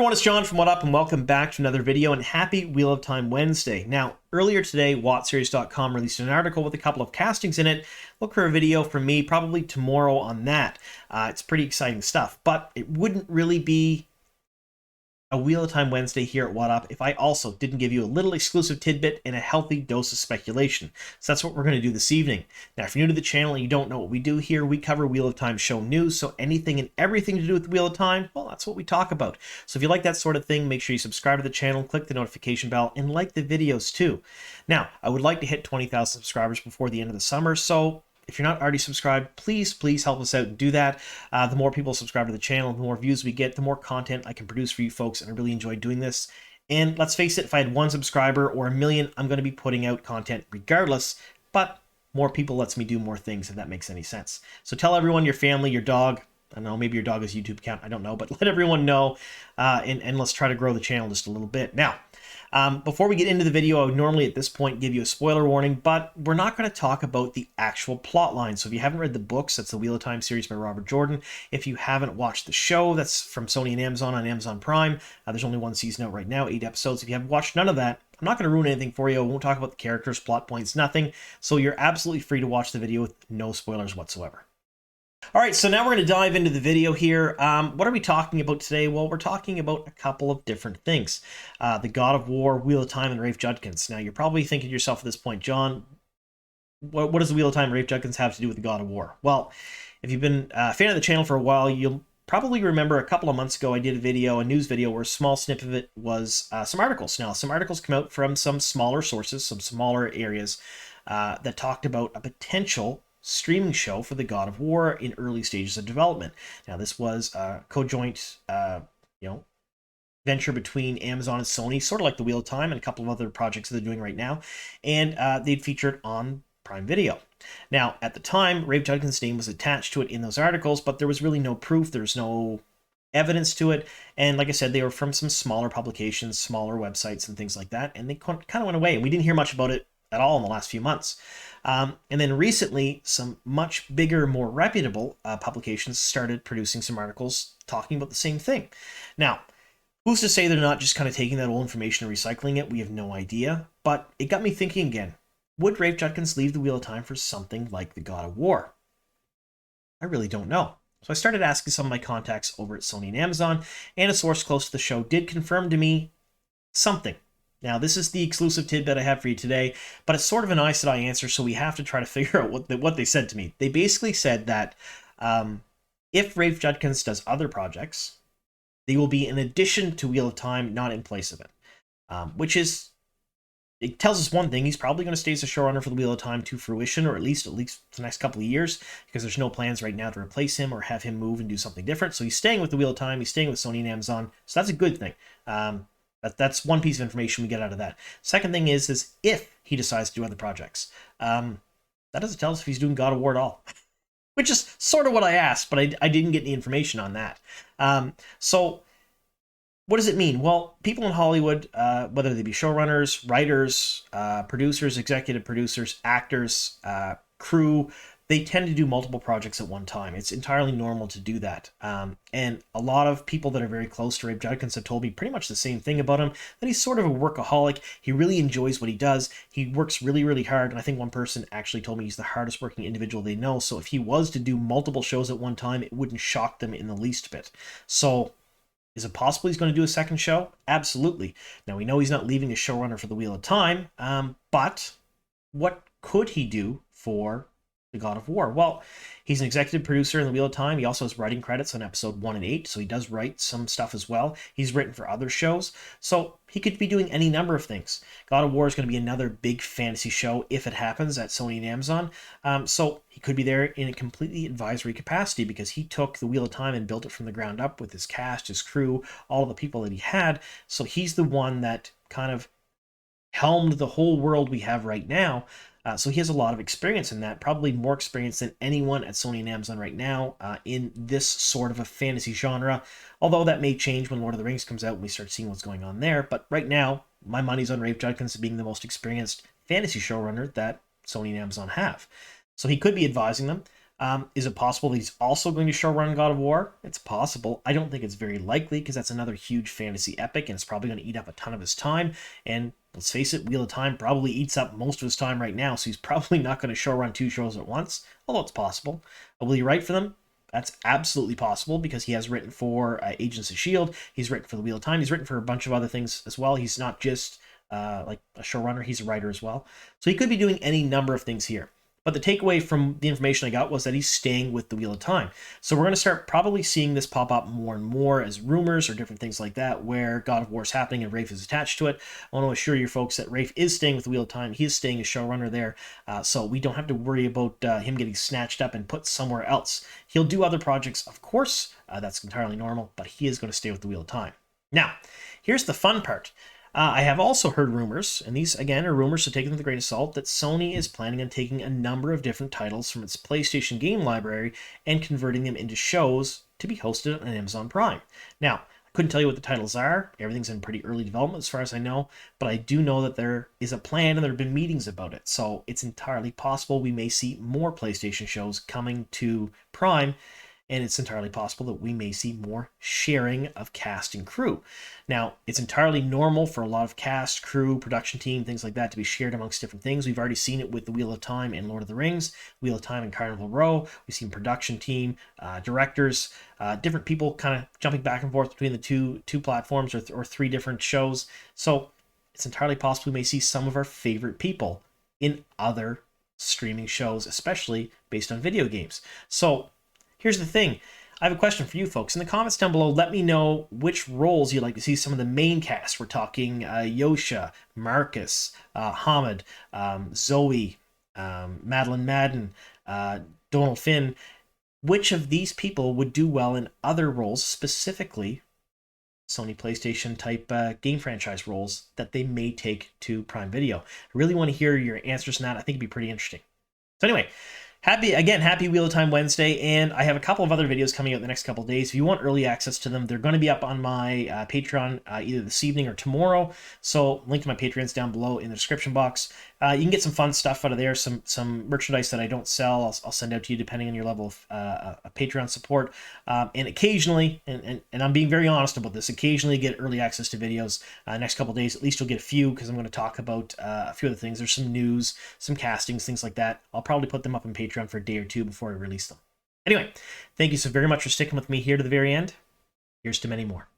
everyone, it's John from What Up, and welcome back to another video, and happy Wheel of Time Wednesday. Now, earlier today, WatchSeries.com released an article with a couple of castings in it. Look for a video from me probably tomorrow on that. It's pretty exciting stuff, but it wouldn't really be a Wheel of Time Wednesday here at What Up if I also didn't give you a little exclusive tidbit and a healthy dose of speculation. So that's what we're going to do this evening. Now, if you're new to the channel and you don't know what we do here, we cover Wheel of Time show news, so anything and everything to do with Wheel of Time, well, that's what we talk about. So if you like that sort of thing, make sure you subscribe to the channel, click the notification bell, and like the videos too. Now, I would like to hit 20,000 subscribers before the end of the summer, so if you're not already subscribed, please help us out and do that. The more people subscribe to the channel, the more views we get, the more content I can produce for you folks, and I really enjoy doing this. And let's face it, if I had 1 subscriber or 1 million, I'm going to be putting out content regardless, but more people lets me do more things, if that makes any sense. So tell everyone, your family, your dog, I don't know, maybe your dog has a YouTube account, I don't know, but let everyone know, and let's try to grow the channel just a little bit. Now, before we get into the video, I would normally at this point give you a spoiler warning, but we're not going to talk about the actual plot line. So if you haven't read the books, that's the Wheel of Time series by Robert Jordan. If you haven't watched the show, that's from Sony and Amazon on Amazon Prime. There's only 1 season out right now, 8 episodes. If you haven't watched none of that, I'm not going to ruin anything for you. I won't talk about the characters, plot points, nothing. So you're absolutely free to watch the video with no spoilers whatsoever. All right, so now we're going to dive into the video here. What are we talking about today? Well, we're talking about a couple of different things. The God of War, Wheel of Time, and Rafe Judkins. Now, you're probably thinking to yourself at this point, John, what does the Wheel of Time and Rafe Judkins have to do with the God of War? Well, if you've been a fan of the channel for a while, you'll probably remember a couple of months ago I did a news video, where a small snippet of it was some articles. Now, some articles come out from some smaller sources, some smaller areas that talked about a potential streaming show for the God of War in early stages of development. Now, this was a co-joint, venture between Amazon and Sony, sort of like the Wheel of Time and a couple of other projects that they're doing right now, and they'd featured on Prime Video. Now, at the time, Rafe Judkins' name was attached to it in those articles, but there was really no proof, there's no evidence to it, and like I said, they were from some smaller publications, smaller websites and things like that, and they kind of went away, and we didn't hear much about it at all in the last few months. And then recently, some much bigger, more reputable publications started producing some articles talking about the same thing. Now, who's to say they're not just kind of taking that old information and recycling it? We have no idea. But it got me thinking again, would Rafe Judkins leave the Wheel of Time for something like the God of War? I really don't know. So I started asking some of my contacts over at Sony and Amazon, and a source close to the show did confirm to me something. Now, this is the exclusive tidbit I have for you today, but it's sort of an I said I answer, so we have to try to figure out what they said to me. They basically said that if Rafe Judkins does other projects, they will be in addition to Wheel of Time, not in place of it. Which is, it tells us one thing, he's probably going to stay as a showrunner for the Wheel of Time to fruition, or at least the next couple of years, because there's no plans right now to replace him or have him move and do something different. So he's staying with the Wheel of Time, he's staying with Sony and Amazon, so that's a good thing. That's one piece of information we get out of that. Second thing is if he decides to do other projects. That doesn't tell us if he's doing God of War at all. Which is sort of what I asked, but I didn't get any information on that. So what does it mean? Well, people in Hollywood, whether they be showrunners, writers, producers, executive producers, actors, crew, they tend to do multiple projects at one time. It's entirely normal to do that. And a lot of people that are very close to Rafe Judkins have told me pretty much the same thing about him, that he's sort of a workaholic. He really enjoys what he does. He works really, really hard. And I think one person actually told me he's the hardest working individual they know. So if he was to do multiple shows at one time, it wouldn't shock them in the least bit. So is it possible he's going to do a second show? Absolutely. Now, we know he's not leaving as showrunner for the Wheel of Time, but what could he do for the God of War? Well, he's an executive producer in the Wheel of Time. He also has writing credits on episode 1 and 8, so he does write some stuff as well. He's written for other shows, so he could be doing any number of things. God of War is going to be another big fantasy show if it happens at Sony and Amazon, so he could be there in a completely advisory capacity, because he took the Wheel of Time and built it from the ground up with his cast, his crew, all of the people that he had. So he's the one that kind of helmed the whole world we have right now. So he has a lot of experience in that, probably more experience than anyone at Sony and Amazon right now in this sort of a fantasy genre, although that may change when Lord of the Rings comes out and we start seeing what's going on there. But right now, my money's on Rafe Judkins being the most experienced fantasy showrunner that Sony and Amazon have. So he could be advising them. Is it possible that he's also going to showrun God of War? It's possible. I don't think it's very likely because that's another huge fantasy epic and it's probably going to eat up a ton of his time. And let's face it, Wheel of Time probably eats up most of his time right now, so he's probably not going to showrun 2 shows at once, although it's possible. Will he write for them? That's absolutely possible because he has written for Agents of S.H.I.E.L.D., he's written for the Wheel of Time, he's written for a bunch of other things as well. He's not just like a showrunner, he's a writer as well. So he could be doing any number of things here. But the takeaway from the information I got was that he's staying with the Wheel of Time. So we're going to start probably seeing this pop up more and more as rumors or different things like that, where God of War is happening and Rafe is attached to it. I want to assure you folks that Rafe is staying with the Wheel of Time. He is staying as showrunner there. So we don't have to worry about him getting snatched up and put somewhere else. He'll do other projects, of course. That's entirely normal, but he is going to stay with the Wheel of Time. Now, here's the fun part. I have also heard rumors, and these again are rumors, so take them with a grain of salt, that Sony is planning on taking a number of different titles from its PlayStation game library and converting them into shows to be hosted on Amazon Prime. Now, I couldn't tell you what the titles are. Everything's in pretty early development as far as I know, but I do know that there is a plan and there have been meetings about it. So it's entirely possible we may see more PlayStation shows coming to Prime, and it's entirely possible that we may see more sharing of cast and crew. Now, it's entirely normal for a lot of cast, crew, production team, things like that to be shared amongst different things. We've already seen it with the Wheel of Time and Lord of the Rings, Wheel of Time and Carnival Row. We've seen production team, directors, different people kind of jumping back and forth between the two platforms or 3 different shows. So it's entirely possible we may see some of our favorite people in other streaming shows, especially based on video games. So here's the thing. I have a question for you folks. In the comments down below, let me know which roles you'd like to see some of the main cast. We're talking Yosha, Marcus, Hamid, Zoe, Madeline Madden, Donald Finn. Which of these people would do well in other roles, specifically Sony PlayStation type game franchise roles that they may take to Prime Video? I really want to hear your answers on that. I think it'd be pretty interesting. So anyway, happy Wheel of Time Wednesday, and I have a couple of other videos coming out in the next couple of days. If you want early access to them, they're going to be up on my Patreon either this evening or tomorrow. So link to my Patreon's down below in the description box. You can get some fun stuff out of there, some merchandise that I don't sell. I'll send out to you depending on your level of Patreon support. And occasionally, and I'm being very honest about this, occasionally you get early access to videos. Next couple of days, at least you'll get a few because I'm going to talk about a few other things. There's some news, some castings, things like that. I'll probably put them up on Patreon for a day or 2 before I release them. Anyway, thank you so very much for sticking with me here to the very end. Here's to many more.